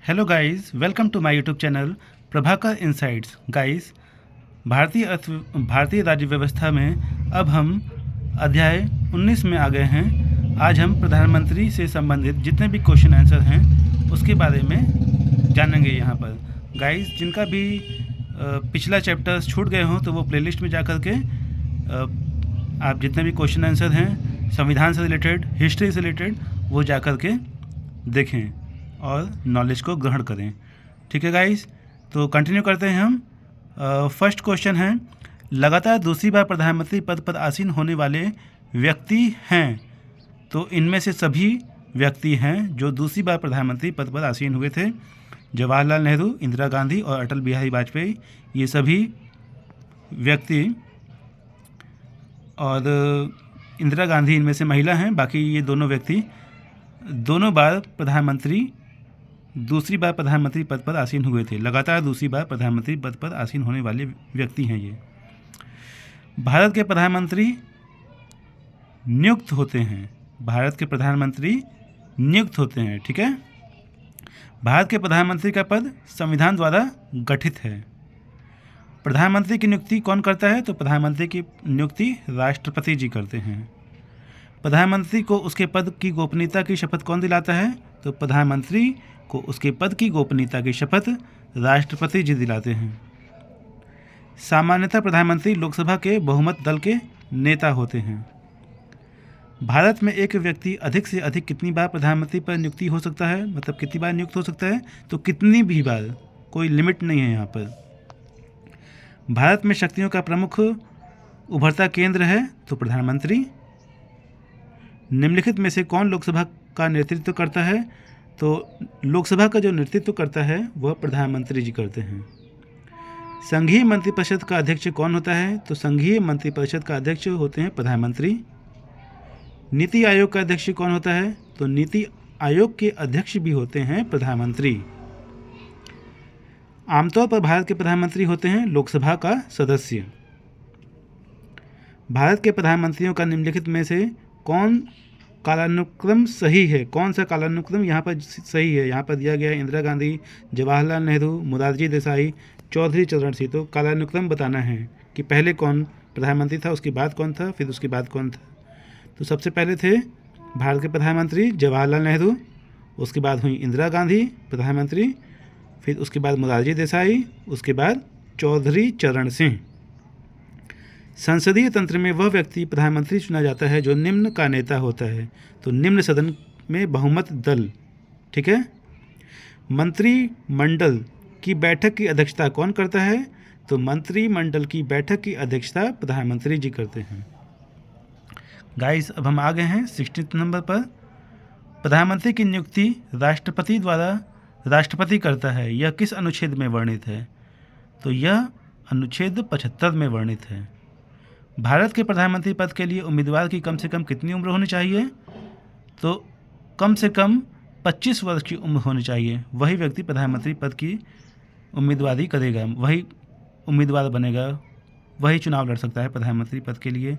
Hello guys, welcome to my YouTube channel Prabhakar insights. Guys, भारतीय राज्य व्यवस्था में अब हम अध्याय 19 में आ गए हैं। आज हम प्रधानमंत्री से संबंधित जितने भी क्वेश्चन आंसर हैं उसके बारे में जानेंगे यहाँ पर। गाइस, जिनका भी पिछला चैप्टर्स छूट गए हों तो वो प्लेलिस्ट में जा कर के आप जितने भी क्वेश्चन आंसर हैं संविधान से रिलेटेड, हिस्ट्री से रिलेटेड, वो जा कर के देखें और नॉलेज को ग्रहण करें। ठीक है गाइस, तो कंटिन्यू करते हैं हम। फर्स्ट क्वेश्चन है, लगातार दूसरी बार प्रधानमंत्री पद पर आसीन होने वाले व्यक्ति हैं। तो इनमें से सभी व्यक्ति हैं जो दूसरी बार प्रधानमंत्री पद पर आसीन हुए थे। जवाहरलाल नेहरू, इंदिरा गांधी और अटल बिहारी वाजपेयी, ये सभी व्यक्ति, और इंदिरा गांधी इनमें से महिला हैं। बाकी ये दोनों व्यक्ति दूसरी बार प्रधानमंत्री पद पर आसीन हुए थे। लगातार दूसरी बार प्रधानमंत्री पद पर आसीन होने वाले व्यक्ति हैं ये। भारत के प्रधानमंत्री नियुक्त होते हैं। भारत के प्रधानमंत्री नियुक्त होते हैं। ठीक है, भारत के प्रधानमंत्री का पद संविधान द्वारा गठित है। प्रधानमंत्री की नियुक्ति कौन करता है? तो प्रधानमंत्री की नियुक्ति राष्ट्रपति जी करते हैं। प्रधानमंत्री को उसके पद की गोपनीयता की शपथ कौन दिलाता है? तो प्रधानमंत्री को उसके पद की गोपनीयता की शपथ राष्ट्रपति जी दिलाते हैं। सामान्यतः प्रधानमंत्री लोकसभा के बहुमत दल के नेता होते हैं। भारत में एक व्यक्ति अधिक से अधिक कितनी बार प्रधानमंत्री पर नियुक्ति हो सकता है? मतलब कितनी बार नियुक्त हो सकता है? तो कितनी भी बार, कोई लिमिट नहीं है यहाँ पर। भारत में शक्तियों का प्रमुख उभरता केंद्र है तो प्रधानमंत्री। निम्नलिखित में से कौन लोकसभा का नेतृत्व करता है? तो लोकसभा का जो नेतृत्व करता है वह प्रधानमंत्री जी करते हैं। संघीय मंत्रिपरिषद का अध्यक्ष कौन होता है? तो संघीय मंत्रिपरिषद का अध्यक्ष होते हैं प्रधानमंत्री। नीति आयोग का अध्यक्ष कौन होता है? तो नीति आयोग के अध्यक्ष भी होते हैं प्रधानमंत्री। आमतौर पर भारत के प्रधानमंत्री होते हैं लोकसभा का सदस्य। भारत के प्रधानमंत्रियों का निम्नलिखित में से कौन कालानुक्रम सही है? कौन सा कालानुक्रम यहाँ पर सही है? यहाँ पर दिया गया है इंदिरा गांधी, जवाहरलाल नेहरू, मोरारजी देसाई, चौधरी चरण सिंह। तो कालानुक्रम बताना है कि पहले कौन प्रधानमंत्री था, उसके बाद कौन था, फिर उसके बाद कौन था। तो सबसे पहले थे भारत के प्रधानमंत्री जवाहरलाल नेहरू, उसके बाद हुई इंदिरा गांधी प्रधानमंत्री, फिर उसके बाद मोरारजी देसाई, उसके बाद चौधरी चरण सिंह। संसदीय तंत्र में वह व्यक्ति प्रधानमंत्री चुना जाता है जो निम्न का नेता होता है। तो निम्न सदन में बहुमत दल। ठीक है, मंत्रिमंडल की बैठक की अध्यक्षता कौन करता है? तो मंत्रिमंडल की बैठक की अध्यक्षता प्रधानमंत्री जी करते हैं। गाइस, अब हम आ गए हैं 16 नंबर पर। प्रधानमंत्री की नियुक्ति राष्ट्रपति करता है। यह किस अनुच्छेद में वर्णित है? तो यह अनुच्छेद 75 में वर्णित है। भारत के प्रधानमंत्री पद के लिए उम्मीदवार की कम से कम कितनी उम्र होनी चाहिए? तो कम से कम 25 वर्ष की उम्र होनी चाहिए। वही व्यक्ति प्रधानमंत्री पद की उम्मीदवारी करेगा, वही उम्मीदवार बनेगा, वही चुनाव लड़ सकता है प्रधानमंत्री पद के लिए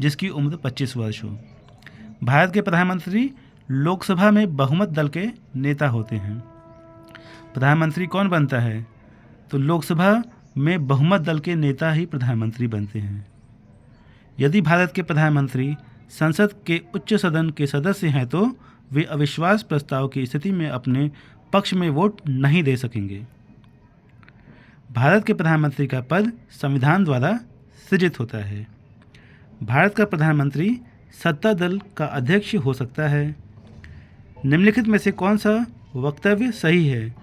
जिसकी उम्र 25 वर्ष हो। भारत के प्रधानमंत्री लोकसभा में बहुमत दल के नेता होते हैं। प्रधानमंत्री कौन बनता है? तो लोकसभा में बहुमत दल के नेता ही प्रधानमंत्री बनते हैं। यदि भारत के प्रधानमंत्री संसद के उच्च सदन के सदस्य हैं तो वे अविश्वास प्रस्ताव की स्थिति में अपने पक्ष में वोट नहीं दे सकेंगे। भारत के प्रधानमंत्री का पद संविधान द्वारा सृजित होता है। भारत का प्रधानमंत्री सत्ता दल का अध्यक्ष हो सकता है। निम्नलिखित में से कौन सा वक्तव्य सही है?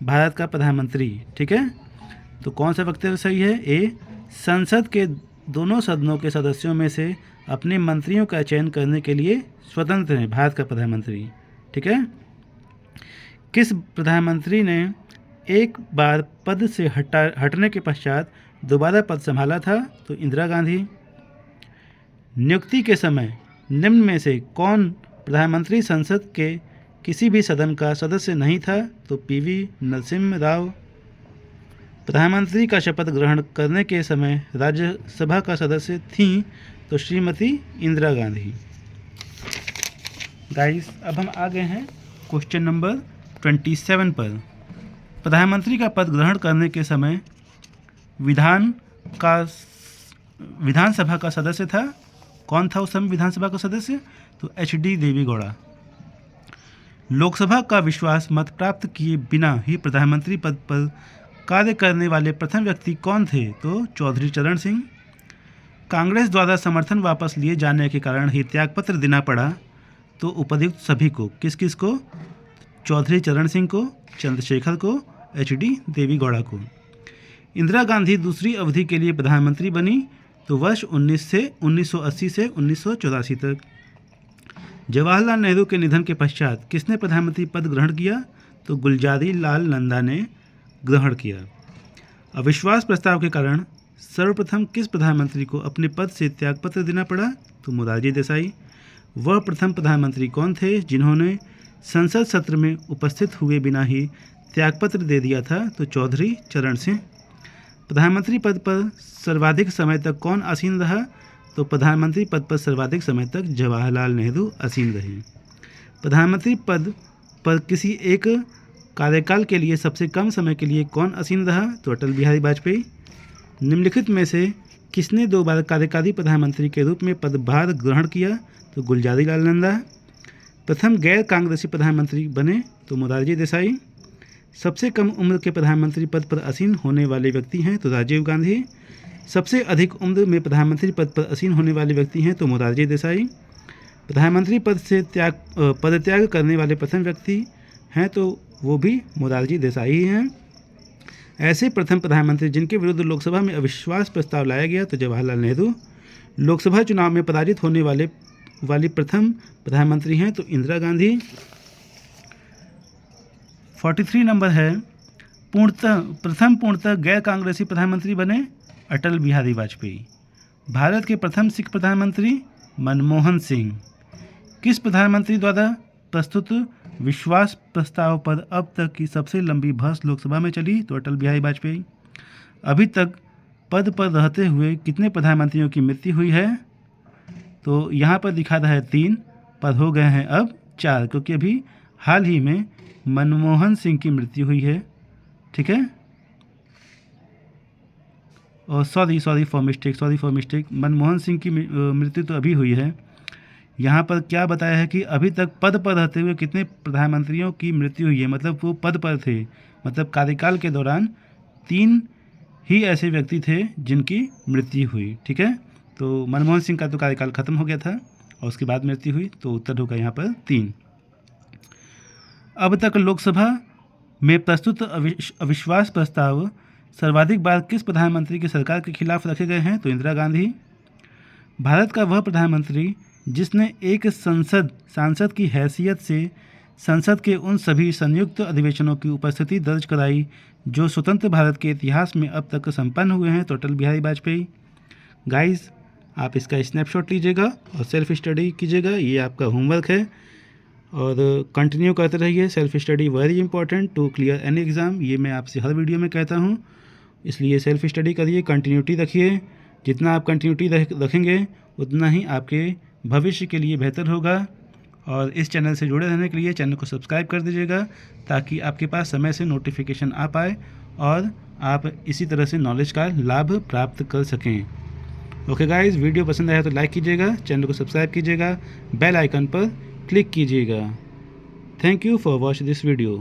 भारत का प्रधानमंत्री, ठीक है, तो कौन सा वक्तव्य सही है? ए, संसद के दोनों सदनों के सदस्यों में से अपने मंत्रियों का चयन करने के लिए स्वतंत्र है भारत का प्रधानमंत्री। ठीक है, किस प्रधानमंत्री ने एक बार पद से हटने के पश्चात दोबारा पद संभाला था? तो इंदिरा गांधी। नियुक्ति के समय निम्न में से कौन प्रधानमंत्री संसद के किसी भी सदन का सदस्य नहीं था? तो पीवी नरसिम्हा राव। प्रधानमंत्री का शपथ ग्रहण करने के समय राज्यसभा का सदस्य थीं तो श्रीमती इंदिरा गांधी। गाइस, अब हम आ गए हैं क्वेश्चन नंबर 27 पर प्रधानमंत्री का पद ग्रहण करने के समय विधानसभा का सदस्य था। कौन था उस समय विधानसभा का सदस्य? तो HD देवेगौड़ा। लोकसभा का विश्वास मत प्राप्त किए बिना ही प्रधानमंत्री पद पर कार्य करने वाले प्रथम व्यक्ति कौन थे? तो चौधरी चरण सिंह। कांग्रेस द्वारा समर्थन वापस लिए जाने के कारण ही त्यागपत्र देना पड़ा। तो उपर्युक्त सभी को, किस किस को? चौधरी चरण सिंह को, चंद्रशेखर को, HD देवेगौड़ा को। इंदिरा गांधी दूसरी अवधि के लिए प्रधानमंत्री बनी तो वर्ष 1980 से 1984 तक। जवाहरलाल नेहरू के निधन के पश्चात किसने प्रधानमंत्री पद ग्रहण किया? तो गुलजारी लाल नंदा ने ग्रहण किया। अविश्वास प्रस्ताव के कारण सर्वप्रथम किस प्रधानमंत्री को अपने पद से त्यागपत्र देना पड़ा? तो मोरारजी देसाई। वह प्रथम प्रधानमंत्री कौन थे जिन्होंने संसद सत्र में उपस्थित हुए बिना ही त्यागपत्र दे दिया था? तो चौधरी चरण सिंह। प्रधानमंत्री पद पर सर्वाधिक समय तक कौन आसीन रहा? तो प्रधानमंत्री पद पर सर्वाधिक समय तक जवाहरलाल नेहरू आसीन रहे। प्रधानमंत्री पद पर किसी एक कार्यकाल के लिए सबसे कम समय के लिए कौन आसीन रहा? तो अटल बिहारी वाजपेयी। निम्नलिखित में से किसने 2 बार कार्यकारी प्रधानमंत्री के रूप में पदभार ग्रहण किया? तो गुलजारी लाल नंदा। प्रथम गैर कांग्रेसी प्रधानमंत्री बने तो मोरारजी देसाई। सबसे कम उम्र के प्रधानमंत्री पद पर आसीन होने वाले व्यक्ति हैं तो राजीव गांधी। सबसे अधिक उम्र में प्रधानमंत्री पद पर आसीन होने वाले व्यक्ति हैं तो मोरारजी देसाई। प्रधानमंत्री पद से पदत्याग करने वाले प्रथम व्यक्ति हैं तो वो भी मोरारजी देसाई ही हैं। ऐसे प्रथम प्रधानमंत्री जिनके विरुद्ध लोकसभा में अविश्वास प्रस्ताव लाया गया तो जवाहरलाल नेहरू। लोकसभा चुनाव में पराजित होने वाली प्रथम प्रधानमंत्री हैं तो इंदिरा गांधी। 43 नंबर है, प्रथम पूर्णतः गैर कांग्रेसी प्रधानमंत्री बने अटल बिहारी वाजपेयी। भारत के प्रथम सिख प्रधानमंत्री मनमोहन सिंह। किस प्रधानमंत्री द्वारा प्रस्तुत विश्वास प्रस्ताव पर अब तक की सबसे लंबी बहस लोकसभा में चली? तो अटल बिहारी वाजपेयी। अभी तक पद पर रहते हुए कितने प्रधानमंत्रियों की मृत्यु हुई है? तो यहाँ पर दिखा रहा है 3, पर हो गए हैं अब 4, क्योंकि अभी हाल ही में मनमोहन सिंह की मृत्यु हुई है। ठीक है, और sorry for mistake, Manmohan Singh की मृत्यु तो अभी हुई है। यहाँ पर क्या बताया है कि अभी तक पद पर रहते हुए कितने प्रधानमंत्रियों की मृत्यु हुई है, मतलब वो पद पर थे, मतलब कार्यकाल के दौरान 3 ही ऐसे व्यक्ति थे जिनकी मृत्यु हुई। ठीक है, तो मनमोहन सिंह का तो कार्यकाल खत्म हो गया था और उसके बाद मृत्यु हुई, तो उत्तर होगा यहाँ पर 3। अब तक लोकसभा में प्रस्तुत अविश्वास प्रस्ताव सर्वाधिक बार किस प्रधानमंत्री की सरकार के खिलाफ रखे गए हैं? तो इंदिरा गांधी। भारत का वह प्रधानमंत्री जिसने एक सांसद की हैसियत से संसद के उन सभी संयुक्त अधिवेशनों की उपस्थिति दर्ज कराई जो स्वतंत्र भारत के इतिहास में अब तक संपन्न हुए हैं? तो अटल बिहारी वाजपेयी। गाइस, आप इसका स्नैपशॉट लीजिएगा और सेल्फ स्टडी कीजिएगा, ये आपका होमवर्क है, और कंटिन्यू करते रहिए। Self study very important to clear any exam, ये मैं आपसे हर वीडियो में कहता हूँ, इसलिए सेल्फ स्टडी करिए, कंटिन्यूटी रखिए। जितना आप कंटिन्यूटी रखेंगे उतना ही आपके भविष्य के लिए बेहतर होगा। और इस चैनल से जुड़े रहने के लिए चैनल को सब्सक्राइब कर दीजिएगा ताकि आपके पास समय से नोटिफिकेशन आ पाए और आप इसी तरह से नॉलेज का लाभ प्राप्त कर सकें। ओके गाइस, वीडियो पसंद आया तो लाइक कीजिएगा, चैनल को सब्सक्राइब कीजिएगा, बेल आइकन पर क्लिक कीजिएगा। Thank you for watch this video.